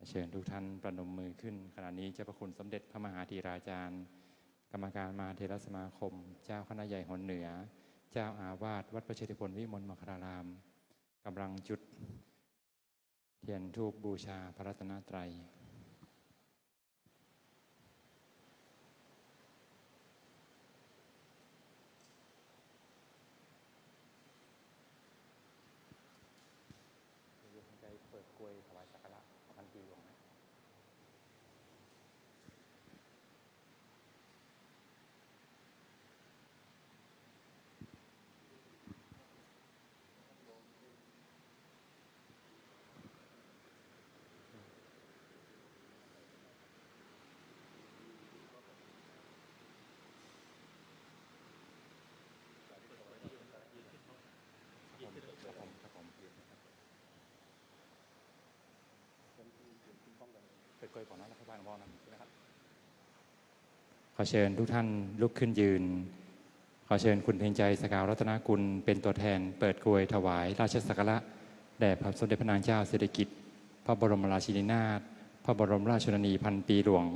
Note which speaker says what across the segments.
Speaker 1: เชิญทุกท่านประนมมือขึ้นขณะนี้เจ้าพระคุณสมเด็จพระมหาธีราจารย์กรรมการมหาเถรสมาคมเจ้าคณะใหญ่หนเหนือเจ้าอาวาสวัดประเชษฐพลวิมลมังคลารามกำลังจุดเทียนธูปบูชาพระรัตนตรัยเปิดกลวยถวายสักการะพันปีหลวงนะขอเชิญทุกท่านลุกขึ้นยืนขอเชิญคุณเพ็ญใจสกาวรัตนกุลเป็นตัวแทนเปิดกรวยถวายราชสักการะแด่พระสมเด็จพระนางเจ้าสิริกิติ์พระบรมราชินีนาถพระบรมราชชนนีพันปีหลวง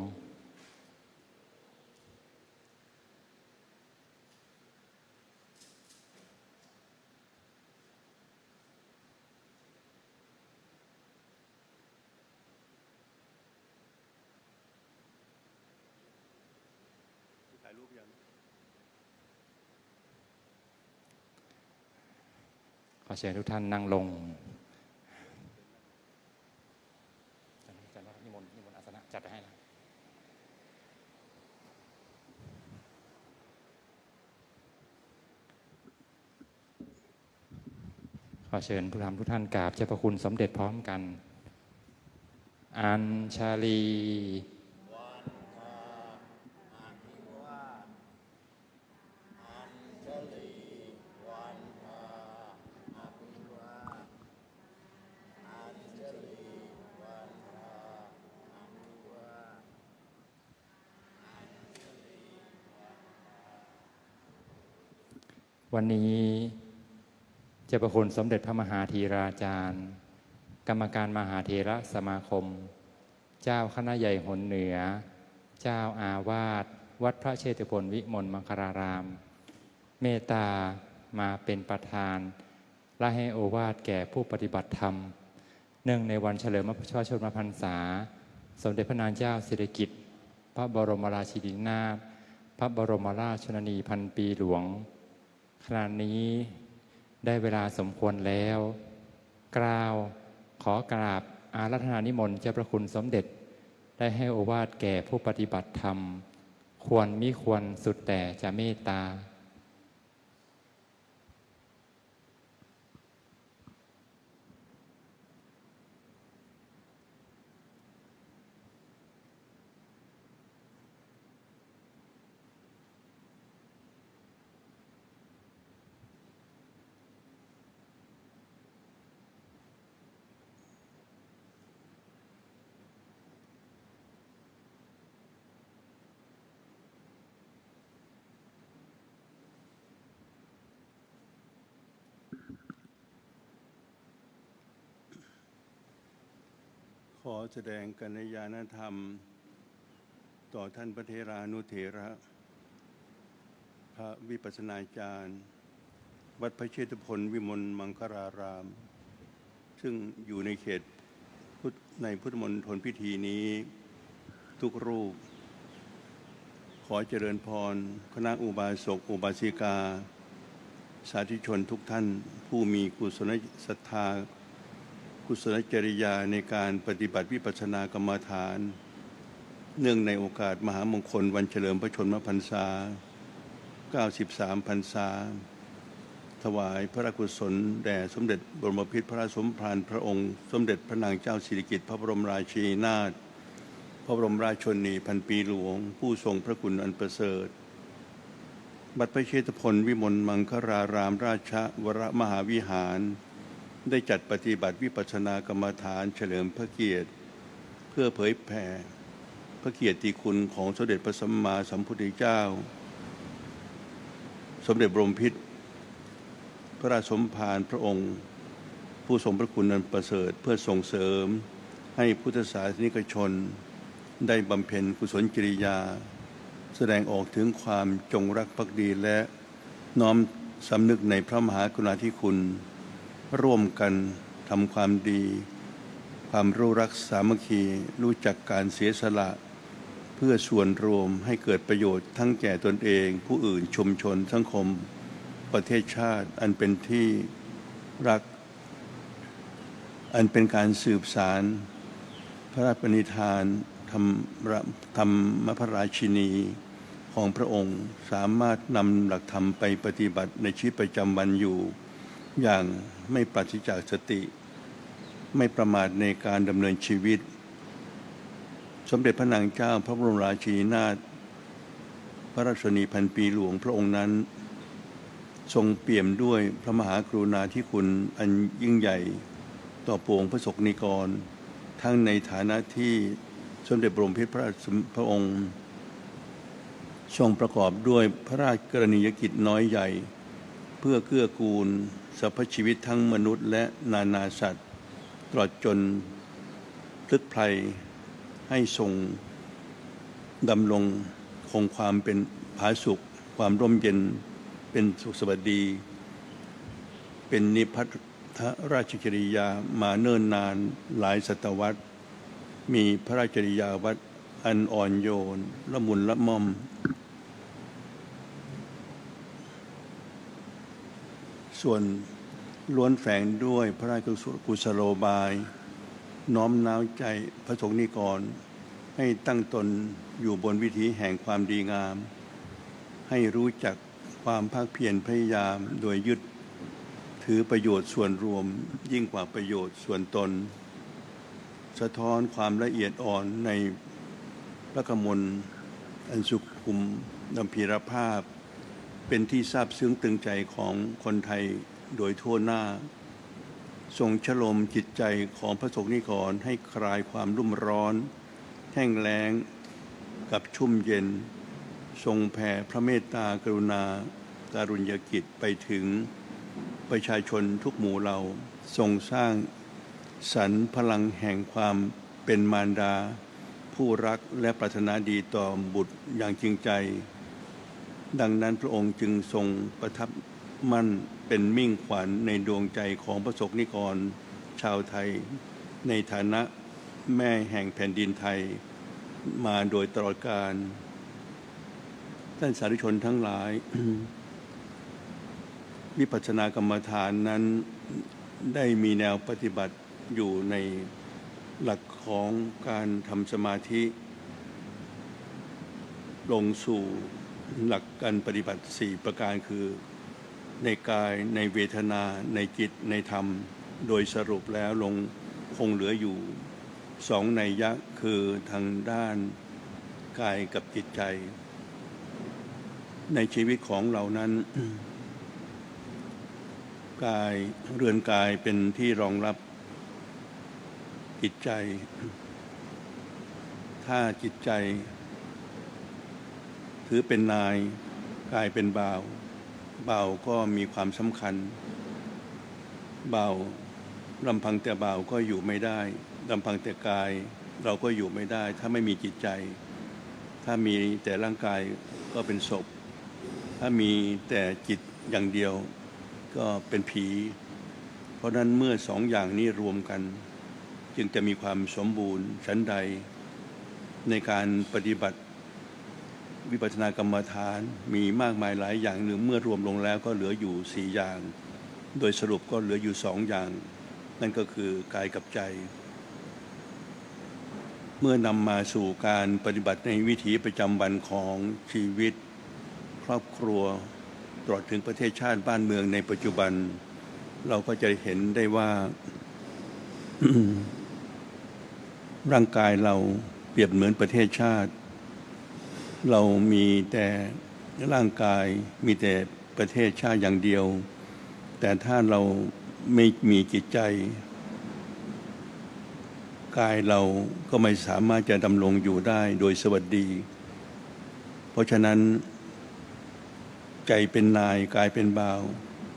Speaker 1: ขอเชิญทุกท่านนั่งลงจัดนิมนต์อาสนะจัดให้นะขอเชิญทุกท่านกราบเจ้าพระคุณสมเด็จพร้อมกันอัญชาลีวันนี้เจ้าพระคุณสมเด็จพระมหาธีราจารย์กรรมการมหาเถรสมาคมเจ้าคณะใหญ่หนเหนือเจ้าอาวาสวัดพระเชษฐพลวิมลมังคลารามเมตตามาเป็นประธานและให้โอวาทแก่ผู้ปฏิบัติธรรมเนื่องในวันเฉลิมพระชนมพรรษาสมเด็จพระนางเจ้าสิริกิติ์พระบรมราชินีนาถพระบรมราชชนนีพันปีหลวงขณะนี้ได้เวลาสมควรแล้วกล่าวขอกราบอาราธนานิมนต์เจ้าพระคุณสมเด็จได้ให้โอวาทแก่ผู้ปฏิบัติธรรมควรมิควรสุดแต่จะเมตตา
Speaker 2: ขอแสดงกัลยาณธรรมต่อท่านพระเถรานุเถระพระวิปัสสนาจารย์วัดพระเชษฐพลวิมลมังคลารามซึ่งอยู่ในเขตในพุทธมณฑลพิธีนี้ทุกรูปขอเจริญพรคณะอุบาสกอุบาสิกาสาธุชนทุกท่านผู้มีกุศลศรัทธากุศลจริยาในการปฏิบัติวิปัสสนากรรมฐานเนื่องในโอกาสมหามงคลวันเฉลิมพระชนมพรรษา93 พรรษาถวายพระราชกุศลแด่สมเด็จบรมพิตรพระราชสมภารพระองค์สมเด็จพระนางเจ้าสิริกิติ์พระบรมราชินีนาถพระบรมราชชนนีพันปีหลวงผู้ทรงพระคุณอันประเสริฐวัดพระเชษฐพลวิมลมังคลารามราชวรมหาวิหารได้จัดปฏิบัติวิปัสสนากรรมฐานเฉลิมพระเกียรติเพื่อเผยแผ่พระเกียรติคุณของสมเด็จพระสัมมาสัมพุทธเจ้าสมเด็จบรมพิตรพระราชสมภารพระองค์ผู้ทรงพระคุณอันประเสริฐเพื่อส่งเสริม ให้พุทธศาสนิกชนได้บำเพ็ญกุศลกิริยาแสดงออกถึงความจงรักภักดีและน้อมสำนึกในพระมหากรุณาธิคุณร่วมกันทำความดีความรู้รักสามัคคีรู้จักการเสียสละเพื่อส่วนรวมให้เกิดประโยชน์ทั้งแก่ตนเองผู้อื่นชุมชนสังคมประเทศชาติอันเป็นที่รักอันเป็นการสืบสารพระราชปณิธานธรรมพระราชินีของพระองค์สามารถนำหลักธรรมไปปฏิบัติในชีวิตประจำวันอยู่อย่างไม่ปราศจากสติไม่ประมาทในการดำเนินชีวิตสมเด็จพระนางเจ้าพระบรมราชินีนาถพระราชนีพันปีหลวงพระองค์นั้นทรงเปี่ยมด้วยพระมหากรุณาธิคุณอันยิ่งใหญ่ต่อปวงพระสงฆ์นิกรทั้งในฐานะที่สมเด็จบรมพิตรพระองค์ทรงประกอบด้วยพระราชกรณียกิจน้อยใหญ่เพื่อเกื้อกูลสรรพชีวิตทั้งมนุษย์และนานาสัตว์ตลอดจนพลึกไพรให้ทรงดำรงคงความเป็นผาสุกความร่มเย็นเป็นสุขสวัสดีเป็นนิพัทธราชกิริยามาเนิ่นนานหลายศตวรรษมีพระราชกิริยาวัดอันอ่อนโยนละมุนละม่อมส่วนล้วนแฝงด้วยพระราชกุศโลบายน้อมน้าวใจพระสงฆ์นิกรให้ตั้งตนอยู่บนวิถีแห่งความดีงามให้รู้จักความภาคเพียรพยายามโดยยึดถือประโยชน์ส่วนรวมยิ่งกว่าประโยชน์ส่วนตนสะท้อนความละเอียดอ่อนในพระกมลอันสุขุมดำพีรภาพเป็นที่ซาบซึ้งตึงใจของคนไทยโดยทั่วหน้าทรงชโลมจิตใจของพระสงฆ์นิกรให้คลายความรุ่มร้อนแห้งแล้งกับชุ่มเย็นทรงแผ่พระเมตตากรุณาการุณยกิจไปถึงประชาชนทุกหมู่เหล่าทรงสร้างสรรค์พลังแห่งความเป็นมารดาผู้รักและปรารถนาดีต่อบุตรอย่างจริงใจดังนั้นพระองค์จึงทรงประทับมั่นเป็นมิ่งขวัญในดวงใจของพระสงฆ์นิกรชาวไทยในฐานะแม่แห่งแผ่นดินไทยมาโดยตลอดกาลท่านสาธุชนทั้งหลาย วิปัสสนากรรมฐานนั้นได้มีแนวปฏิบัติอยู่ในหลักของการทำสมาธิลงสู่หลักการปฏิบัติ4ประการคือในกายในเวทนาในจิตในธรรมโดยสรุปแล้วคงเหลืออยู่2นัยยะคือทางด้านกายกับจิตใจในชีวิตของเรานั้น กายเรือนกายเป็นที่รองรับจิตใจถ้าจิตใจถือเป็นนายกายเป็นบ่าวบ่าวก็มีความสำคัญบ่าวลำพังแต่บ่าวก็อยู่ไม่ได้ลำพังแต่กายเราก็อยู่ไม่ได้ถ้าไม่มีจิตใจถ้ามีแต่ร่างกายก็เป็นศพถ้ามีแต่จิตอย่างเดียวก็เป็นผีเพราะนั้นเมื่อ2อย่างนี้รวมกันจึงจะมีความสมบูรณ์ชั้นใดในการปฏิบัติวิปัสสนากรรมฐานมีมากมายหลายอย่างหรือเมื่อรวมลงแล้วก็เหลืออยู่4อย่างโดยสรุปก็เหลืออยู่2อย่างนั่นก็คือกายกับใจเมื่อนำมาสู่การปฏิบัติในวิถีประจำวันของชีวิตครอบครัวตลอดถึงประเทศชาติบ้านเมืองในปัจจุบันเราก็จะเห็นได้ว่า ร่างกายเราเปรียบเหมือนประเทศชาติเรามีแต่ร่างกายมีแต่ประเทศชาติอย่างเดียวแต่ถ้าเราไม่มีจิตใจกายเราก็ไม่สามารถจะดำรงอยู่ได้โดยสวัสดีเพราะฉะนั้นใจเป็นนายกายเป็นบ่าว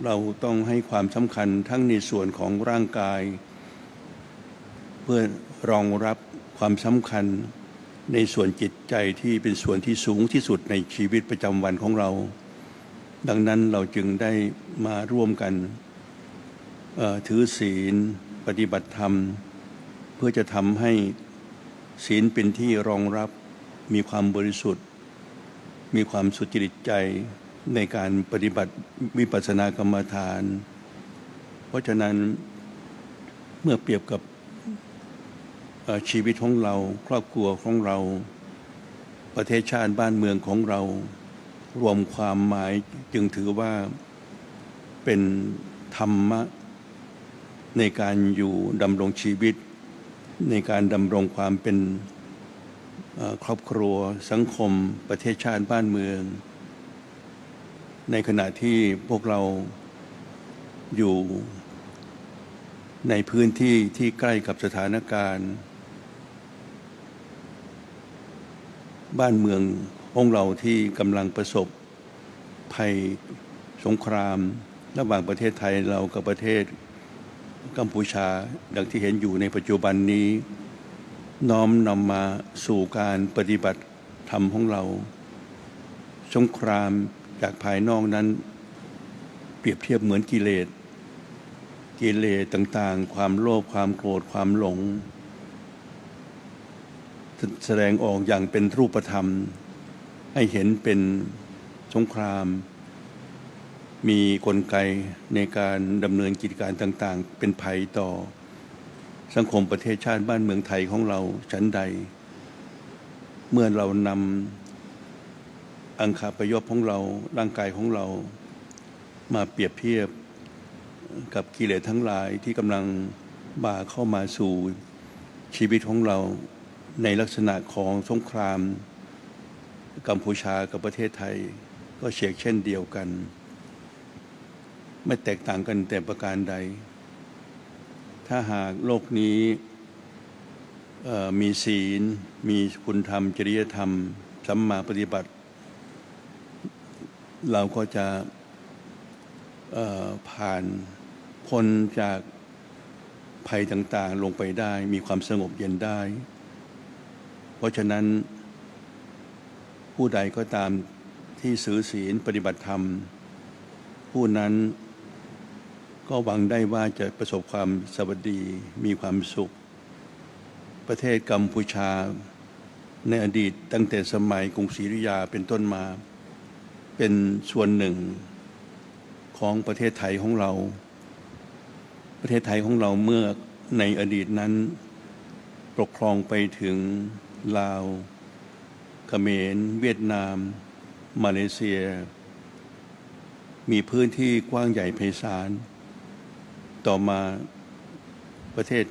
Speaker 2: เราต้องให้ความสำคัญทั้งในส่วนของร่างกาย พื่อรองรับความสำคัญในส่วนจิตใจที่เป็นส่วนที่สูงที่สุดในชีวิตประจำวันของเรา ดังนั้นเราจึงได้มาร่วมกันถือศีลปฏิบัติธรรมเพื่อจะทำให้ศีลเป็นที่รองรับมีความบริสุทธิ์มีความสุจริตใจในการปฏิบัติวิปัสสนากรรมฐานเพราะฉะนั้นเมื่อเปรียบกับชีวิตของเราครอบครัวของเราประเทศชาติบ้านเมืองของเรารวมความหมายจึงถือว่าเป็นธรรมะในการอยู่ดำรงชีวิตในการดำรงความเป็นครอบครัวสังคมประเทศชาติบ้านเมืองในขณะที่พวกเราอยู่ในพื้นที่ที่ใกล้กับสถานการณ์บ้านเมืองของเราที่กำลังประสบภัยสงครามระหว่างประเทศไทยเรากับประเทศกัมพูชาดังที่เห็นอยู่ในปัจจุบันนี้น้อมนำมาสู่การปฏิบัติธรรมของเราสงครามจากภายนอกนั้นเปรียบเทียบเหมือนกิเลสต่างๆความโลภความโกรธความหลงแสดงออกอย่างเป็นรูปธรรมให้เห็นเป็นสงครามมีกลไกในการดำเนินกิจการต่างๆเป็นภัยต่อสังคมประเทศชาติบ้านเมืองไทยของเราชั้นใดเมื่อเรานำอังคาพยพของเราร่างกายของเรามาเปรียบเทียบกับกิเลสทั้งหลายที่กำลังบ่าเข้ามาสู่ชีวิตของเราในลักษณะของสงครามกัมพูชากับประเทศไทยก็เช่นเดียวกันไม่แตกต่างกันแต่ประการใดถ้าหากโลกนี้มีศีลมีคุณธรรมจริยธรรมสัมมาปฏิบัติเราก็จะผ่านพ้นจากภัยต่างๆลงไปได้มีความสงบเย็นได้เพราะฉะนั้นผู้ใดก็ตามที่ถือศีลปฏิบัติธรรมผู้นั้นก็หวังได้ว่าจะประสบความสวัสดีมีความสุขประเทศกัมพูชาในอดีตตั้งแต่สมัยกรุงศรีอยุธยาเป็นต้นมาเป็นส่วนหนึ่งของประเทศไทยของเราประเทศไทยของเราเมื่อในอดีตนั้นปกครองไปถึงลาวเขมรเวียดนามมาเลเซียมีพื้นที่กว้างใหญ่ไพศาลต่อมาประเทศ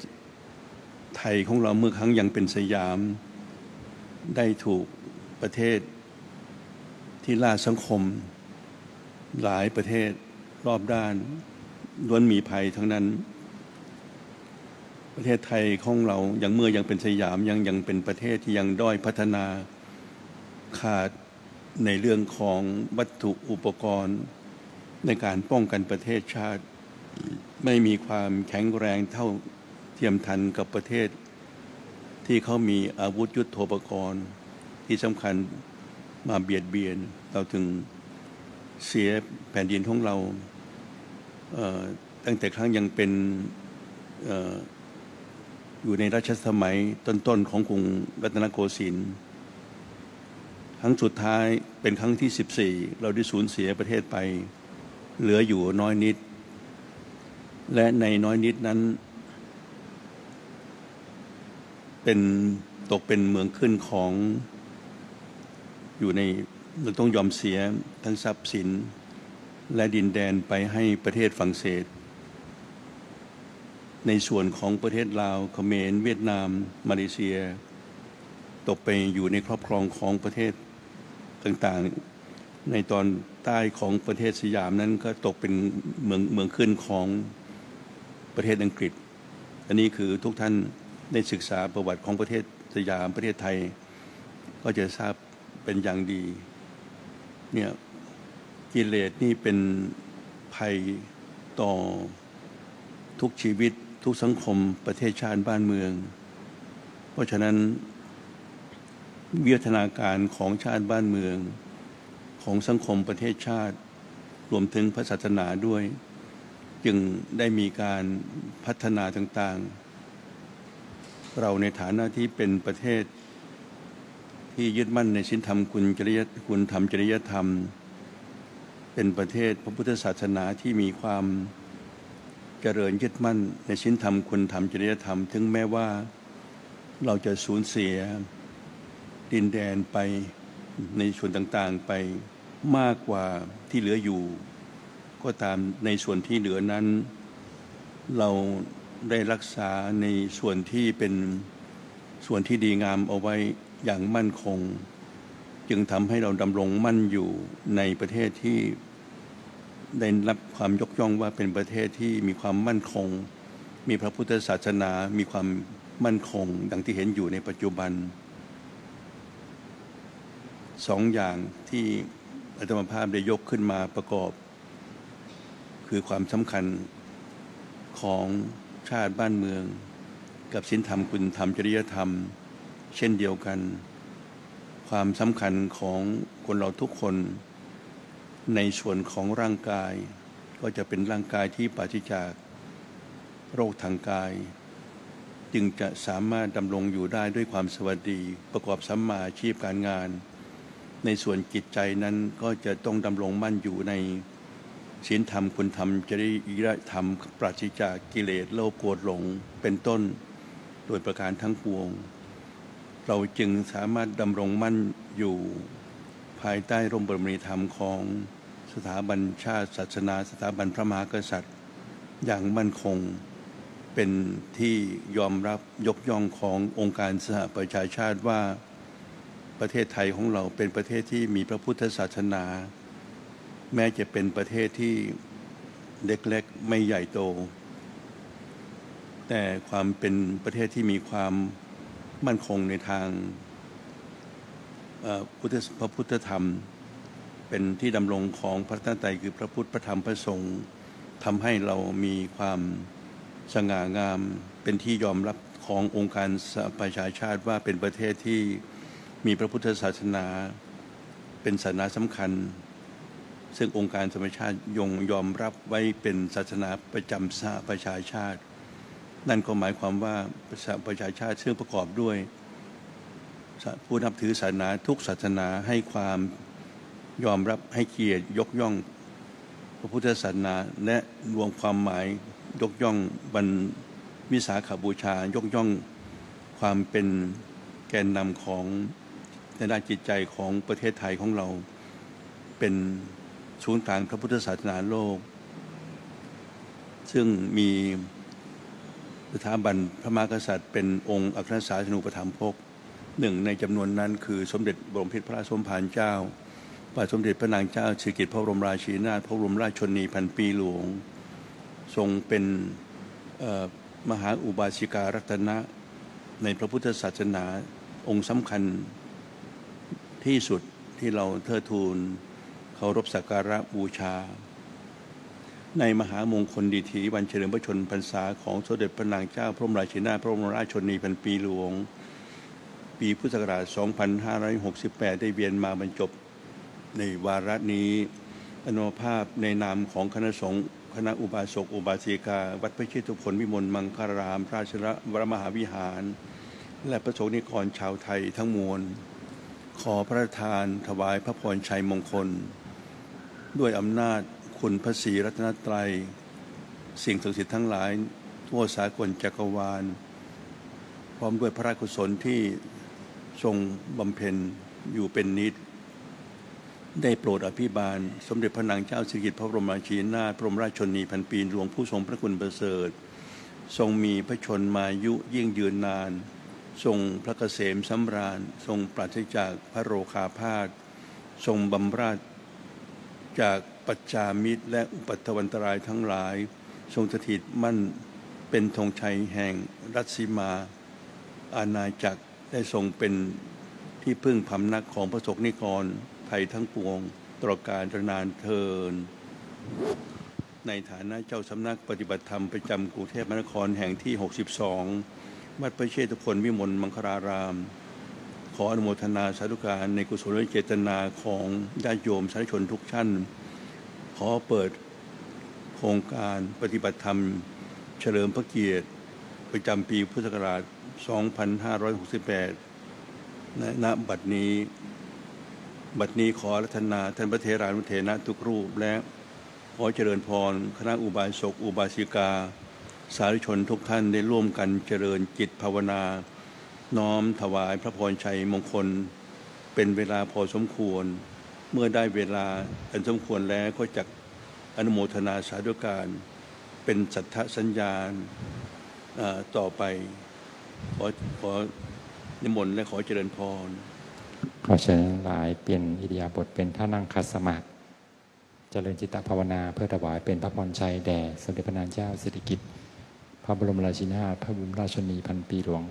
Speaker 2: ไทยของเราเมื่อครั้งยังเป็นสยามได้ถูกประเทศที่ล่าสังคมหลายประเทศรอบด้านล้วนมีภัยทั้งนั้นประเทศไทยของเรายังเมื่อยังเป็นสยามยังเป็นประเทศที่ยังด้อยพัฒนาขาดในเรื่องของวัตถุอุปกรณ์ในการป้องกันประเทศชาติไม่มีความแข็งแรงเท่าเทียมทันกับประเทศที่เขามีอาวุธยุทโธปกรณ์ที่สำคัญมาเบียดเบียนเราถึงเสียแผ่นดินของเราตั้งแต่ครั้งยังเป็นอยู่ในรัชสมัยต้นๆของกรุงรัตนโกสินทร์ครั้งสุดท้ายเป็นครั้งที่14เราได้สูญเสียประเทศไปเหลืออยู่น้อยนิดและในน้อยนิดนั้นตกเป็นเมืองขึ้นของอยู่ในเราต้องยอมเสียทั้งทรัพย์สินและดินแดนไปให้ประเทศฝรั่งเศสในส่วนของประเทศลาวเขมรเวียดนามมาเลเซียตกไปอยู่ในครอบครองของประเทศต่างๆในตอนใต้ของประเทศสยามนั้นก็ตกเป็นเมืองขึ้นของประเทศอังกฤษอันนี้คือทุกท่านได้ศึกษาประวัติของประเทศสยามประเทศไทยก็จะทราบเป็นอย่างดีเนี่ยกิเลสนี่เป็นภัยต่อทุกชีวิต ทุกสังคมประเทศชาติบ้านเมืองเพราะฉะนั้นวิวัฒนาการของชาติบ้านเมืองของสังคมประเทศชาติรวมถึงพระศาสนาด้วยจึงได้มีการพัฒนาต่างๆเราในฐานะที่เป็นประเทศที่ยึดมั่นในศีลธรรมคุณธรรมจริยธรรมเป็นประเทศพระพุทธศาสนาที่มีความเจริญยึดมั่นในศีลธรรมคุณธรรมจริยธรรมถึงแม้ว่าเราจะสูญเสียดินแดนไปในส่วนต่างๆไปมากกว่าที่เหลืออยู่ก็ตามในส่วนที่เหลือนั้นเราได้รักษาในส่วนที่เป็นส่วนที่ดีงามเอาไว้อย่างมั่นคงจึงทำให้เราดำรงมั่นอยู่ในประเทศที่ได้รับความยกย่องว่าเป็นประเทศที่มีความมั่นคงมีพระพุทธศาสนามีความมั่นคงดังที่เห็นอยู่ในปัจจุบันสองอย่างที่อาตมาภาพได้ยกขึ้นมาประกอบคือความสำคัญของชาติบ้านเมืองกับศีลธรรมคุณธรรมจริยธรรมเช่นเดียวกันความสำคัญของคนเราทุกคนในส่วนของร่างกายก็จะเป็นร่างกายที่ปราศจากโรคทางกายจึงจะสามารถดำรงอยู่ได้ด้วยความสวัสดีประกอบสัมมาอาชีพการงานในส่วนจิตใจนั้นก็จะต้องดำรงมั่นอยู่ในศีลธรรมคุณธรรมจริยธรรมปราศจากกิเลสโลภโกรธหลงเป็นต้นโดยประการทั้งปวงเราจึงสามารถดำรงมั่นอยู่ภายใต้ร่มบารมีธรรมของสถาบันชาติศาสนาสถาบันพระมหากษัตริย์อย่างมั่นคงเป็นที่ยอมรับยกย่องขององค์การสหประชาชาติว่าประเทศไทยของเราเป็นประเทศที่มีพระพุทธศาสนาแม้จะเป็นประเทศที่เล็กๆไม่ใหญ่โตแต่ความเป็นประเทศที่มีความมั่นคงในทางพระพุทธธรรมเป็นที่ดำรงของพระรัตนตรัยคือพระพุทธพระธรรมพระสงฆ์ทำให้เรามีความสง่างามเป็นที่ยอมรับขององค์การสหประชาชาติว่าเป็นประเทศที่มีพระพุทธศาสนาเป็นศาสนาสำคัญซึ่งองค์การสหประชาชาติยอมรับไว้เป็นศาสนาประจำสหประชาชาตินั่นก็หมายความว่าประชาชาติซึ่งประกอบด้วยผู้นับถือศาสนาทุกศาสนาให้ความยอมรับให้เกียรติยกย่องพระพุทธศาสนาและรวมความหมายยกย่องวันวิสาขบูชายกย่องความเป็นแกนนำของในด้านจิตใจของประเทศไทยของเราเป็นศูนย์กลางพระพุทธศาสนาโลกซึ่งมีสถาบันพระมหากษัตริย์เป็นองค์อัครสาสนูปถัมภกหนึ่งในจำนวนนั้นคือสมเด็จบรมพิตรพระสมภารเจ้าพระสมเด็จพระนางเจ้าสิริกิติ์พระบรมราชินีนาถพระบรมราชชนนีพันปีหลวงทรงเป็นมหาอุบาสิการัตนะในพระพุทธศาสนาองค์สำคัญที่สุดที่เราเทิดทูนเคารพสักการะบูชาในมหามงคลดิถีวันเฉลิมพระชนมพรรษาของสมเด็จพระนางเจ้าพระบรมราชินีนาถพระบรมราชชนนีพันปีหลวงปีพุทธศักราช 2568 ได้เวียนมาบรรจบในวาระนี้อานุภาพในนามของคณะสงฆ์คณะอุบาสกอุบาสิกาวัดพระชิตผลวิมลมังคาราม ราชวรมหาวิหารและประสงค์นิกรชาวไทยทั้งมวลขอพระราชทานถวายพระพรชัยมงคลด้วยอำนาจคุณพระศรีรัตนตรัยสิ่งศักดิ์สิทธิ์ทั้งหลายทั่วสากลจักรวาลพร้อมด้วยพระราชกุศลที่ทรงบำเพ็ญอยู่เป็นนิจได้โปรดอภิบาลสมเด็จพระนางเจ้าสิริกิติ์พระบรมราชินีนาถพระบรมราชชนนีพันปีหลวงผู้ทรงพระคุณประเสริฐทรงมีพระชนมายุยิ่งยืนนานทรงพระเกษมสำราญทรงปราศจากพระโรคาพาธทรงบำราศจากปัจจามิตรและอุปัฏฐวันตรายทั้งหลายทรงสถิตมั่นเป็นธงชัยแห่งรัศมาอาณาจักรได้ทรงเป็นที่พึ่งพำนักของพระสงฆ์นิกรไทยทั้งปวงตลอดกาลนานเทอญ ในฐานะเจ้าสำนักปฏิบัติธรรมประจำกรุงเทพมหานครแห่งที่ 62 วัดพระเชตุพนวิมลมังคลาราม ขออนุโมทนาสาธุการในกุศลเจตนาของญาติโยมสาธุชนทุกท่าน ขอเปิดโครงการปฏิบัติธรรมเฉลิมพระเกียรติประจำปีพุทธศักราช 2568 ณ บัดนี้ขออาราธนาท่านพระเถรานุเถระทุกรูปและขอเจริญพรคณะอุบาสกอุบาสิกาสาธุชนทุกท่านได้ร่วมกันเจริญจิตภาวนาน้อมถวายพระพรชัยมงคลเป็นเวลาพอสมควรเมื่อได้เวลาอันสมควรแล้วก็จักอนุโมทนาสาธุการเป็นสัทธสัญญาณต่อไปขอนิมนต์และขอเจริญพร
Speaker 1: ขอเชิญหลายเปลี่ยนอิริยาบถเป็นท่านั่งคัดสมาธิเจริญจิตตภาวนาเพื่อถวายเป็นพระพรชัยแด่สมเด็จพระนางเจ้าสิริกิติ์พระบรมราชินีนาถพระบรมราชินีพันปีหลวง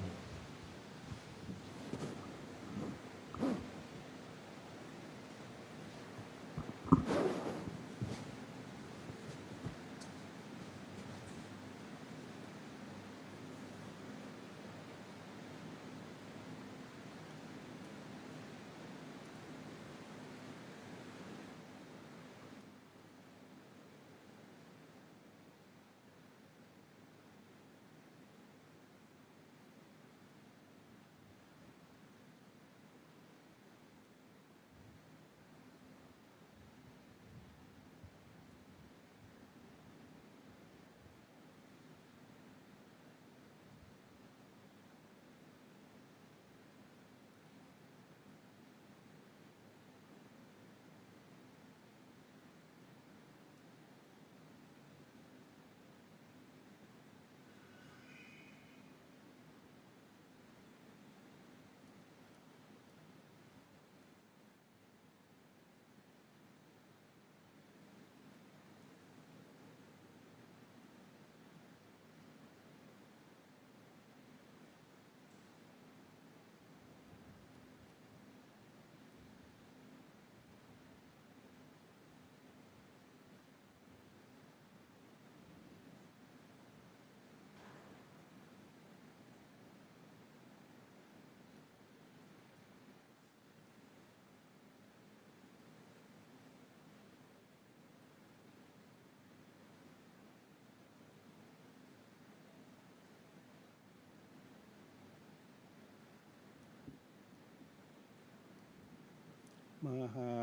Speaker 2: มหา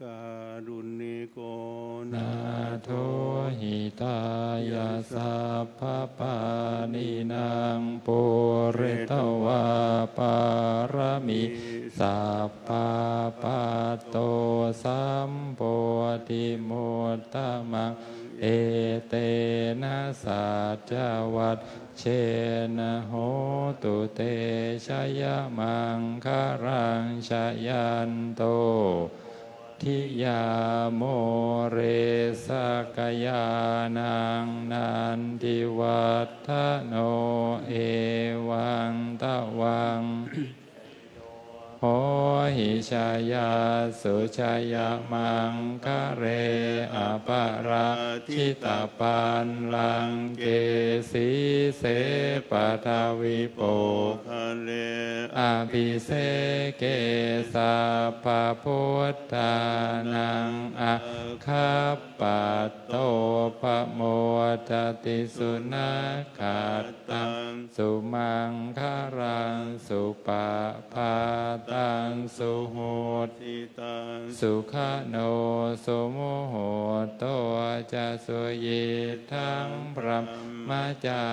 Speaker 2: การุณิโก
Speaker 1: นาโทหิตายาสัพพปานินางปุเรตวาปารมิสัพพปัตโตสัมโพธิมุตตมังเอเตนะสัจวัตเชนะโหตุเตชยมังคารังชยันโตทิยาโมเรสกยานังนันทิวัฒโนเอวังตะวังโหหิชายาสุชายามังคะเรอปาราชิตาปันลังเกสีเสปทาวิโป
Speaker 2: คะเล
Speaker 1: อภิเสเกสัพพพุทธานังอะคัปปัตโตปะโมทติสุนัขขัตตังสุมังคารังสุปะภาตังสุโหติตังสุขโนสุโมโหโตจะสุยิทังพระมจา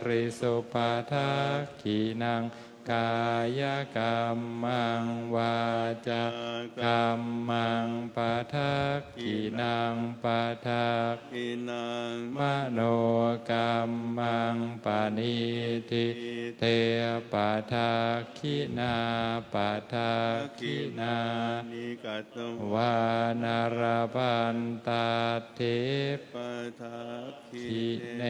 Speaker 1: ริสุปาทักขินังกายกรรมังวาจากรรมังปะทักขินังปะทักขินังมโนกรรมังปานิทิเตปะทักขินาปะทักขินานิกัตวานารพันตาเทปะทักขิเน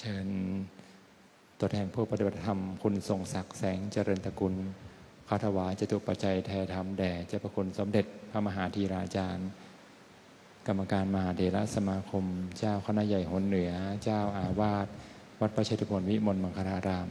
Speaker 1: เชิญตัวแทนผู้ปฏิบัติธรรมคุณทรงศักดิ์แสงเจริญตระกูล ขอถวายจตุปัจจัยแทนธรรมแด่เจ้าพระคุณสมเด็จพระมหาธีราจารย์กรรมการมหาเถรสมาคม เจ้าคณะใหญ่หนเหนือ เจ้าอาวาสวัดพระเชตุพนวิมลมังคลาราม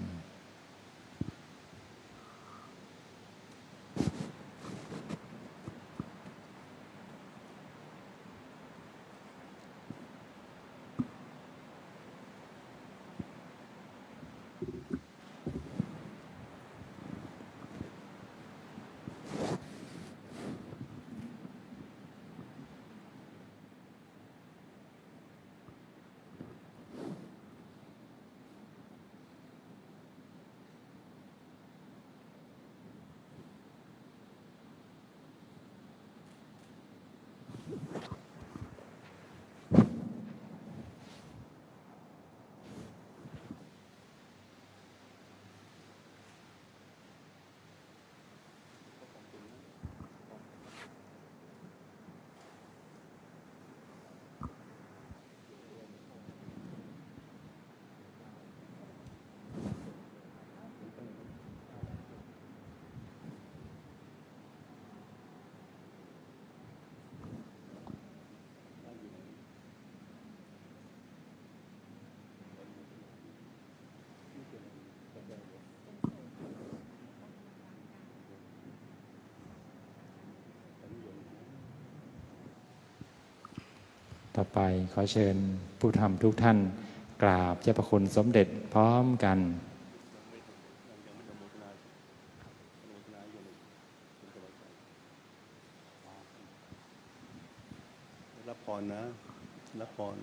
Speaker 1: ต่อไปขอเชิญผู้ทำทุกท่านกราบเจ้าพระคุณสมเด็จพร้อมกัน
Speaker 2: รับพรนะรับพร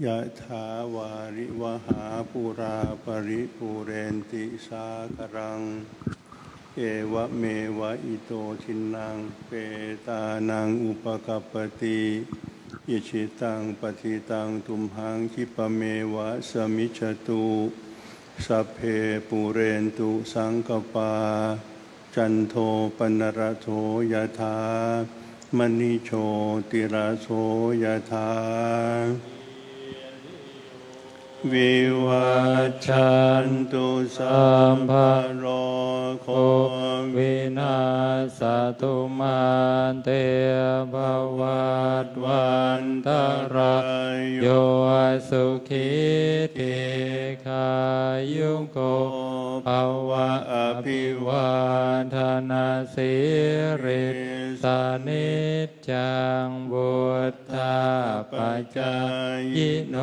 Speaker 2: ยะถาวาริวหาปุราปริปุเรนติสากรังเอวะเมวะอิโตทินังเปตานังอุปกัปปติอิชิตังปฏิตังตุมหังคิปะเมวะสมิจฉตุสัพเพปุเรนตุสังกปาจันโทปนรโสยถามณิโชติระโสยถาวิวัชชันตุสัมภโรโควินาศตุมาเตภวัตวันตรายโยสุขิติขายุโกภวะอภิวาทนาสิริสนิจจังบุตตาปัจจายโน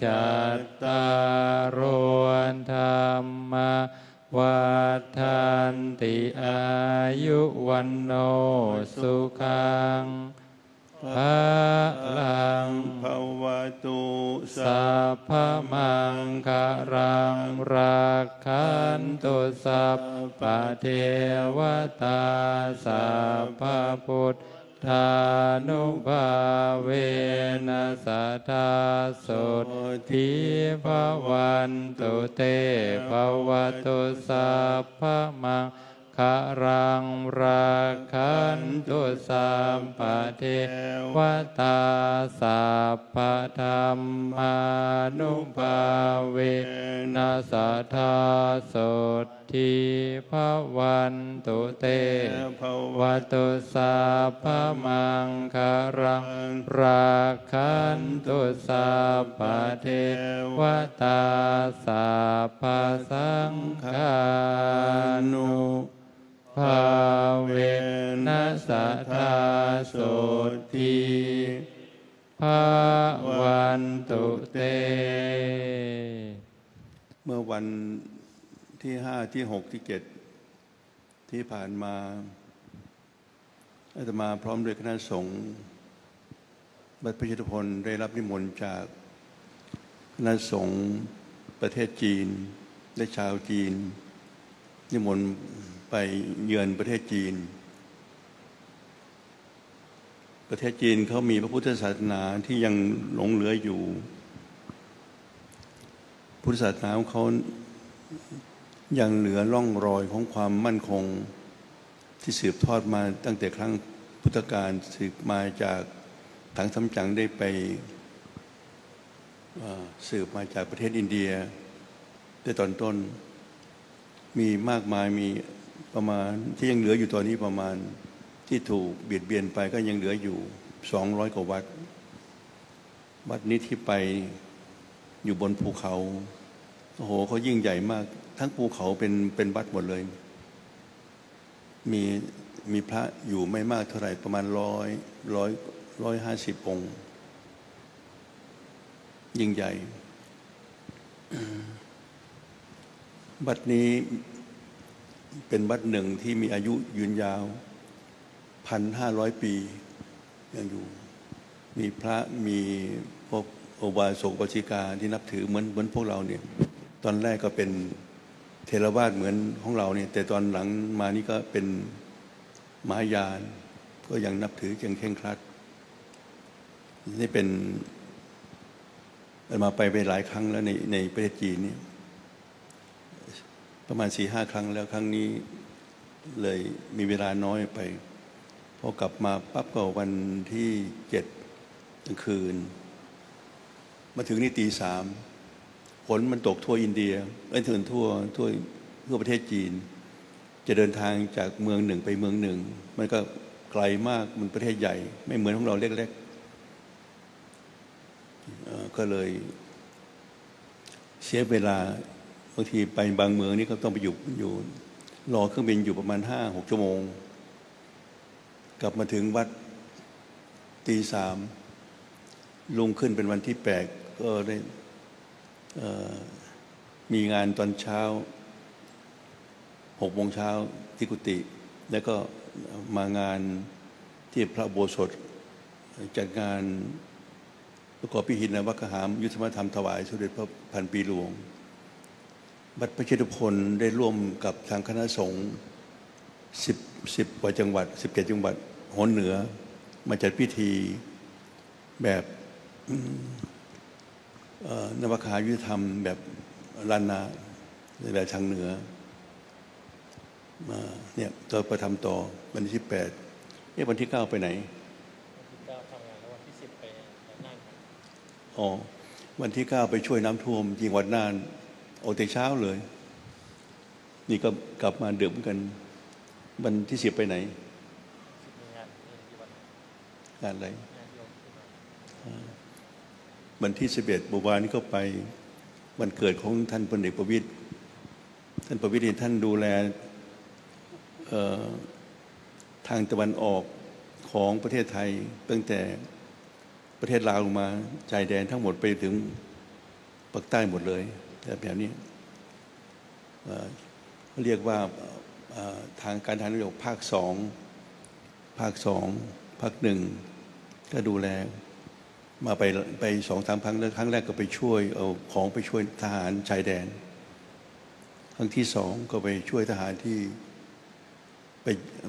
Speaker 2: จัตตารโธรรมวัฏันติอายุวันโนสุขังภะลังภวตุสัพพมังคารังรักขันตุสัพพะเทวตาสัพพะพุทธานุภาเวนัสสทธาโสทิภวันตุเตภวตุสัพพมังคารังรักขันตุสัพพะเทวตาสัพพะธรรมานุภาเวนัสสทธาโสทิภวันตุเตภวตุสัพพมังคารังรักขันตุสัพพะเทวตาสัพพะสังฆานุภาเวนัสสทธาโสทิภวันตุเตเมื่อวันที่5ที่6ที่7ที่ผ่านมาอาตมาพร้อมด้วยคณะสงฆ์วัดพระเชตุพนได้รับนิมนต์จากคณะสงฆ์ประเทศจีนและชาวจีนนิมนต์ไปเยือนประเทศจีนประเทศจีนเขามีพระพุทธศาสนาที่ยังหลงเหลืออยู่พุทธศาสนาของเขายังเหลือร่องรอยของความมั่นคงที่สืบทอดมาตั้งแต่ครั้งพุทธกาลสืบมาจากถังซัมจั๋งได้ไปสืบมาจากประเทศอินเดีย แต่ตอนต้นมีมากมายมีประมาณที่ยังเหลืออยู่ตอนนี้ประมาณที่ถูกเบียดเบียนไปก็ยังเหลืออยู่200 กว่าวัดวัดนี้ที่ไปอยู่บนภูเขาโอ้โหเขายิ่งใหญ่มากทั้งภูเขาเป็นวัดหมดเลยมีพระอยู่ไม่มากเท่าไหร่ประมาณ150 องค์ยิ่งใหญ่วัดนี้เป็นวัดหนึ่งที่มีอายุยืนยาว1,500 ปียังอยู่มีพระมีพวกโอบาสกอุบาสิกาที่นับถือเหมือนพวกเราเนี่ยตอนแรกก็เป็นเทรวาสเหมือนของเราเนี่ยแต่ตอนหลังมานี่ก็เป็นมหายานก็ยังนับถือยังเคร่งครัดนี่เป็นมาไปหลายครั้งแล้วในประเทศจีนนี่ประมาณ 4-5 ครั้งแล้วครั้งนี้เลยมีเวลาน้อยไปพอกลับมาปั๊บก็วันที่7กลางคืนมาถึงนี่ตี 3ฝนมันตกทั่วอินเดียถึงทั่วประเทศจีนจะเดินทางจากเมืองหนึ่งไปเมืองหนึ่งมันก็ไกลมากมันประเทศใหญ่ไม่เหมือนของเราเล็กๆก็เลยเสียเวลาบางทีไปบางเมืองนี่ก็ต้องไปอยู่รอเครื่องบินอยู่ประมาณ 5-6 ชั่วโมงกลับมาถึงวัดตี 3ลงขึ้นเป็นวันที่8ก็ได้มีงานตอนเช้า6 โมงเช้าที่กุฏิแล้วก็มางานที่พระอุโบสถจัดงานประกอบพิธีนวัคหามยุทธธรรมถวายสมเด็จพระพันปีหลวงวัดพระเชตุพนได้ร่วมกับทางคณะสงฆ์10 กว่าจังหวัด17 จังหวัดโหนเหนือมาจัดพิธีแบบนวัคหายุทธธรรมแบบล้านนาแบบทางเหนือมาเนี่ยต่อประทำต่อวันที่8วันที่9ไปไหน
Speaker 3: วันที่9ทำงานแล้ววันที่10ไปน่านครับ
Speaker 2: อ๋อวันที่9ไปช่วยน้ำท่วมจังหวัดน่านออกแต่เช้าเลยนี่ก็กลับมาดึกเหมือนกันวันที่10ไปไหน
Speaker 3: มีงานที่วัด
Speaker 2: งานอะไร
Speaker 3: งานโยม
Speaker 2: วันที่11เมื่อวานนี้ก็ไปวันเกิดของท่านพลเอกประวิตรท่านประวิตรท่านดูแลทางตะวันออกของประเทศไทยตั้งแต่ประเทศลาวลงมาชายแดนทั้งหมดไปถึงภาคใต้หมดเลยแบบนี้เรียกว่าทางการทางนโยบายภาค 2ภาค 1ก็ดูแลมาไป 2-3 ครั้งแล้วครั้งแรกก็ไปช่วยเอาของไปช่วยทหารชายแดนครั้งที่2ก็ไปช่วยทหารที่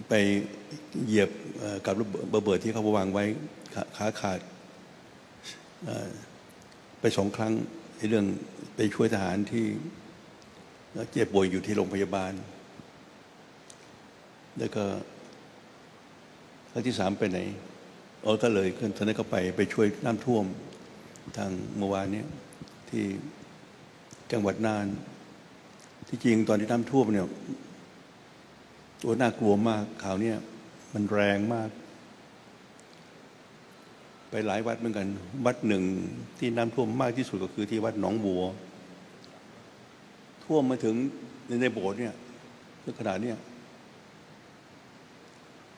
Speaker 2: ไปเหยียบกับระเบิดที่เขาวางไว้ขาขาดไป2 ครั้งในเรื่องไปช่วยทหารที่เจ็บป่วยอยู่ที่โรงพยาบาลแล้วก็ครั้งที่3ไปไหนก็เลยตอนนั้นก็ไปช่วยน้ำท่วมทางเมื่อวานนี้ที่จังหวัดน่านที่จริงตอนที่น้ำท่วมเนี่ยตัวน่ากลัวมากข่าวนี้มันแรงมากไปหลายวัดเหมือนกันวัดหนึ่งที่น้ำท่วมมากที่สุดก็คือที่วัดหนองบัวท่วมมาถึงในโบสถ์เนี่ยขนาดนี้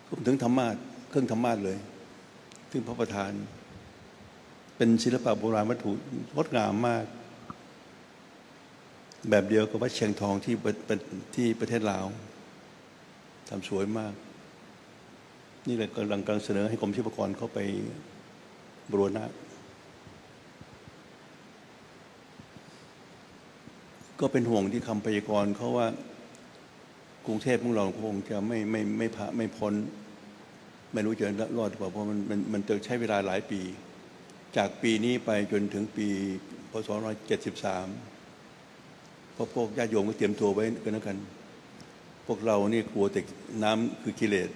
Speaker 2: ท่วมถึงธรรมาสน์เครื่องธรรมาสน์เลยถึงพระประธานเป็นศิลปะโบราณวัตถุงดงามมากแบบเดียวกับวัดเชียงทองที่ประเทศลาวทำสวยมากนี่แหละกำลังเสนอให้กรมศิลปากรเข้าไปบูรณะก็เป็นห่วงที่คำพยากรณ์เขาว่ากรุงเทพของเราคงจะไม่พ้นไม่รู้จะรอดหรือเปล่าเพราะมันจะใช้เวลาหลายปีจากปีนี้ไปจนถึงปีพ.ศ. 173เพราะพวกญาติโยมก็เตรียมตัวไว้กันแล้วกันพวกเรานี่กลัวแต่น้ำคือกิเลส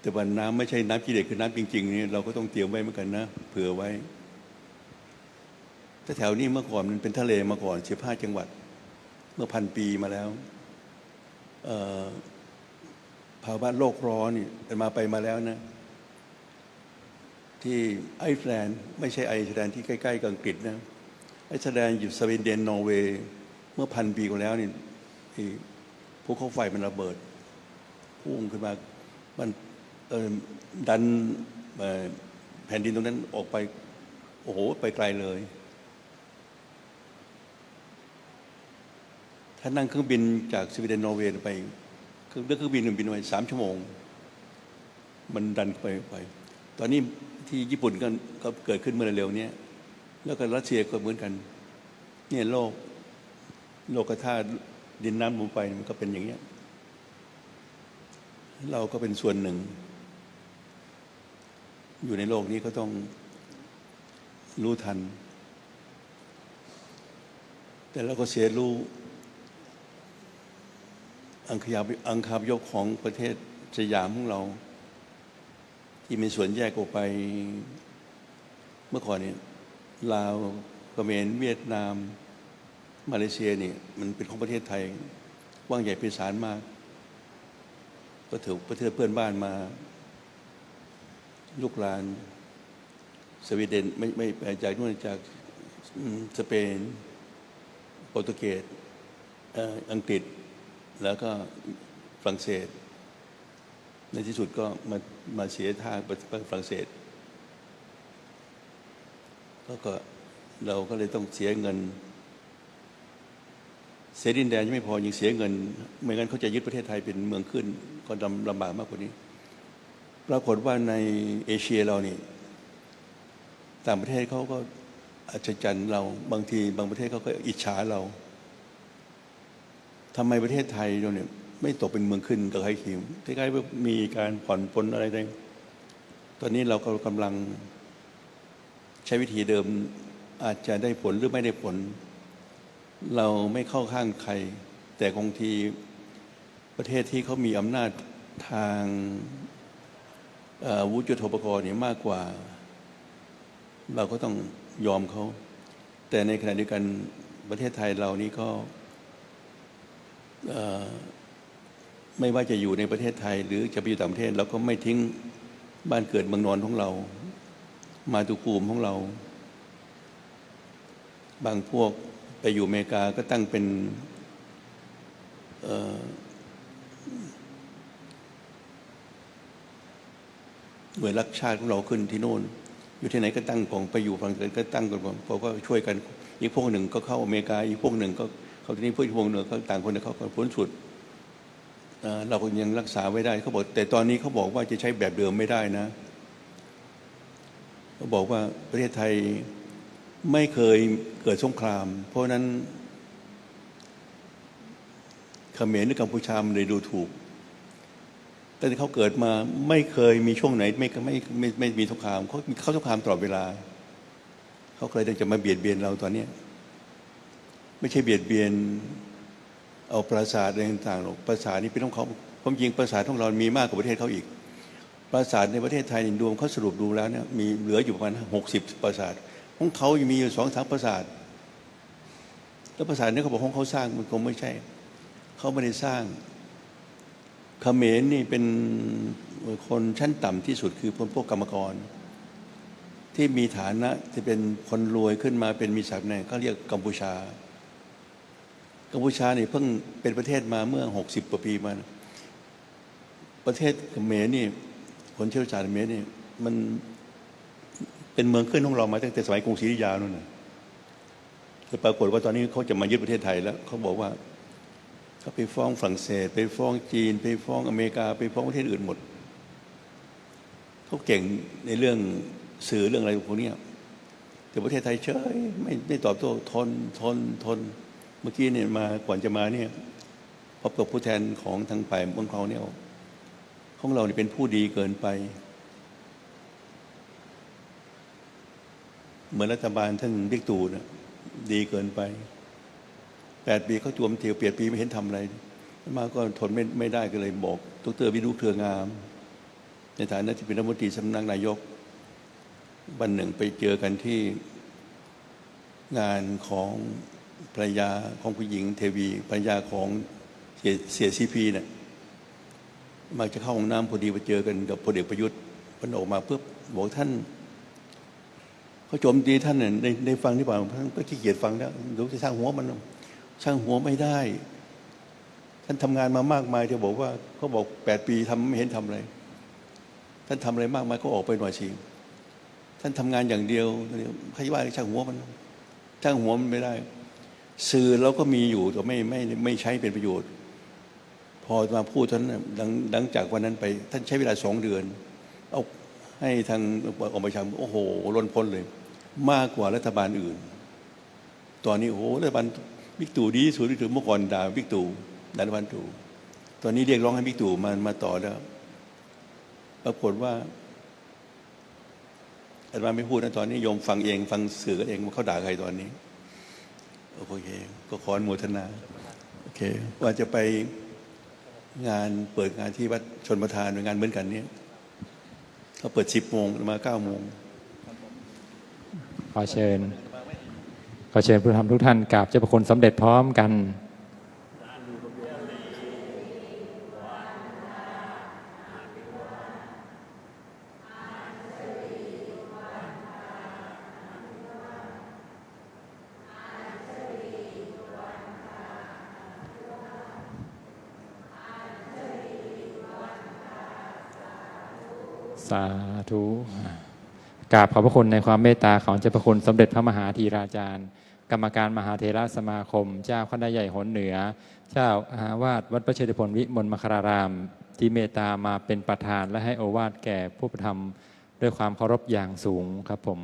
Speaker 2: แต่ว่าน้ำไม่ใช่น้ำกิเลสคือน้ำจริงๆนี่เราก็ต้องเตรียมไว้เหมือนกันนะเผื่อไว้ แต่แถวนี้เมื่อก่อนมันเป็นทะเลมาก่อน15 จังหวัดเมื่อ1,000 ปีมาแล้วภาวะโลกร้อนนี่ไปมาแล้วนะที่ไอซ์แลนด์ไม่ใช่ไอซ์แลนด์ที่ใกล้ๆกับอังกฤษนะไอซ์แลนด์อยู่สวีเดนนอร์เวย์เมื่อ1,000 ปีก่อนแล้วนี่ภูเขาไฟมันระเบิดพุ่งขึ้นมามันดันแผ่นดินตรงนั้นออกไปโอ้โหไปไกลเลยถ้านั่งเครื่องบินจากสวีเดนนอร์เวย์ไปเครื่องบินบินไป3 ชั่วโมงมันดันไปตอนนี้ที่ญี่ปุ่นก็เกิดขึ้นเมื่อเร็วนี้แล้วก็รัสเซียก็เหมือนกันเนี่ยโลกธาตุดินน้ำลมไฟมันก็เป็นอย่างเงี้ยเราก็เป็นส่วนหนึ่งอยู่ในโลกนี้ก็ต้องรู้ทันแต่เราก็เสียรู้อังคาพยพของประเทศสยามของเราที่มีส่วนแยกออกไปเมื่อก่อนเนี่ยลาวเขมรเวียดนามมาเลเซียนี่มันเป็นของประเทศไทยกว้างใหญ่ไพศาลมากก็ถูกประเทศเพื่อนบ้านมาลุกลานสวีเดนไม่จากนู่นจากสเปนโปรตุเกสอังกฤษแล้วก็ฝรั่งเศสในที่สุดก็มาเสียท่าฝรั่งเศสก็เราก็เลยต้องเสียเงินเสียดินแดนยังไม่พอยังเสียเงินไม่งั้นเขาจะยึดประเทศไทยเป็นเมืองขึ้นก็ลำบากมากกว่านี้ปรากฏว่าในเอเชียเรานี่ต่างประเทศเขาก็อัศจรรย์เราบางทีบางประเทศเขาก็อิจฉาเราทำไมประเทศไทยเราเนี่ยไม่ตกเป็นเมืองขึ้นกับใครขีมใกล้ๆว่ามีการผ่อนปลนอะไรต่างตอนนี้เราก็กำลังใช้วิธีเดิมอาจจะได้ผลหรือไม่ได้ผลเราไม่เข้าข้างใครแต่บางทีประเทศที่เขามีอำนาจทางวุฒิโธปกรณ์เนี่ยมากกว่าเราก็ต้องยอมเขาแต่ในขณะเดียวกันประเทศไทยเรานี่ก็ไม่ว่าจะอยู่ในประเทศไทยหรือจะไปอยู่ต่างประเทศเราก็ไม่ทิ้งบ้านเกิดเมืองนอนของเรามาตุภูมิของเราบางพวกไปอยู่อเมริกาก็ตั้งเป็นหน่วยรักชาติของเราขึ้นที่โน่นอยู่ที่ไหนก็ตั้งของไปอยู่ฝรั่งเศสก็ตั้งกันเพราะก็ช่วยกันอีกพวกหนึ่งก็เข้าอเมริกาอีกพวกหนึ่งก็เขาที่นี่พวกหนึ่งเขาต่างคนเขาพ้นสุดเราก็ยังรักษาไว้ได้เขาบอกแต่ตอนนี้เขาบอกว่าจะใช้แบบเดิมไม่ได้นะเขาบอกว่าประเทศไทยไม่เคยเกิดสงครามเพราะนั้นเขมรหรือกัมพูชามันเลยดูถูกแต่เขาเกิดมาไม่เคยมีช่วงไหนไม่มีสงครามเขาสงครามตลอดเวลาเขาเคยจะมาเบียดเบียนเราตอนนี้ไม่ใช่เบียดเบียนเอาปราสาทอะไรต่างๆหรอกปราสาทนี้เป็นของเขาความจริงปราสาทของเรามีมากกว่าประเทศเขาอีกปราสาทในประเทศไทยรวมเขาสรุปดูแล้วเนี่ยมีเหลืออยู่ประมาณ60 ปราสาทของเขายังมีอยู่2-3 ปราสาทแล้วปราสาทนี้เขาบอกของเขาสร้างมันคงไม่ใช่เขาไม่ได้สร้างเขมรนี่เป็นคนชั้นต่ำที่สุดคือพวกกรรมกรที่มีฐานะที่เป็นคนรวยขึ้นมาเป็นมีศักดิ์เนี่ยเขาเรียกกัมพูชาเนี่ยเพิ่งเป็นประเทศมาเมื่อ60 กว่าปีมาประเทศเขมรนี่คนเชี่ยวชาญเขมรนี่มันเป็นเมืองขึ้นของเรามาตั้งแต่สมัยกรุงศรีอยุธยานู่นน่ะแต่ปรากฏว่าตอนนี้เขาจะมายึดประเทศไทยแล้วเขาบอกว่าเขาไปฟ้องฝรั่งเศสไปฟ้องจีนไปฟ้องอเมริกาไปฟ้องประเทศอื่นหมดเขาเก่งในเรื่องสื่อเรื่องอะไรพวกนี้แต่ประเทศไทยเฉยไม่ตอบโต้ทนเมื่อกี้เนี่ยมาก่อนจะมาเนี่ยพบกับผู้แทนของทางฝ่ายเมืองเขาเนี่ยของเราเนี่ยเป็นผู้ดีเกินไปเหมือนรัฐบาลท่านบิ๊กตู่นะดีเกินไป8 ปีเขาจวมเถียวเปลี่ยนปีไม่เห็นทำอะไรมาก็ทนไม่ได้ก็เลยบอกดร.วิรุธเครืองามในฐานะที่เป็นรัฐมนตรีสำนักนายกวันหนึ่งไปเจอกันที่ งานของภรรยาของผู้หญิงเทวีภรรยาของเสียซีพีเนี่ยมาจะเข้าห้องน้ำพอดีไปเจอกันกับพลเอกประยุทธ์มันออกมาปุ๊บบอกท่านเขาโจมตีท่านเนี่ยในฟังที่บอกท่านก็ขี้เกียจฟังแล้วเดี๋ยวจะช่างหัวมันช่างหัวไม่ได้ท่านทำงานมามากมายจะบอกว่าเขาบอก8 ปีทำไม่เห็นทำอะไรท่านทำอะไรมากมายก็ออกไปหน่อยสิท่านทำงานอย่างเดียวใครว่าช่างหัวมันช่างหัวมันไม่ได้สื่อเราก็มีอยู่แต่ไม่ใช้เป็นประโยชน์พอมาพูดท่านหลังจากวันนั้นไปท่านใช้เวลา2 เดือนเอาให้ทางอปชโอ้โหล้นพ้นเลยมากกว่ารัฐบาลอื่นตอนนี้โอ้โหรัฐบาลบิ๊กตู่ดีที่สุดที่ถึงเมื่อก่อนด่าบิ๊กตู่ด่ารัฐบาลตู่ตอนนี้เรียกร้องให้บิ๊กตู่มาต่อแล้วปรากฏว่าอาจารย์ไม่พูดนะตอนนี้โยมฟังเองฟังสื่อกันเองว่าเขาด่าใครตอนนี้โอเคก็ขออนุโมทนาโอเคว่าจะไปงานเปิดงานที่วัดชนประทานงานเหมือนกันนี้เขาเปิด10 โมงมา9 โมง
Speaker 1: ขอเชิญผู้ทำทุกท่านกราบเจ้าพระคุณสมเด็จพร้อมกันสาธุกราบขอบพระคุณในความเมตตาของเจ้าพระคุณสมเด็จพระมหาธีราจารย์กรรมการมหาเถรสมาคมเจ้าคณะใหญ่หนเหนือเจ้าอาวาสวัดพระเชตุพนวิมลมัคคารารามที่เมตตามาเป็นประธานและให้โอวาทแก่ผู้ประธรรมด้วยความเคารพอย่างสูงครับผม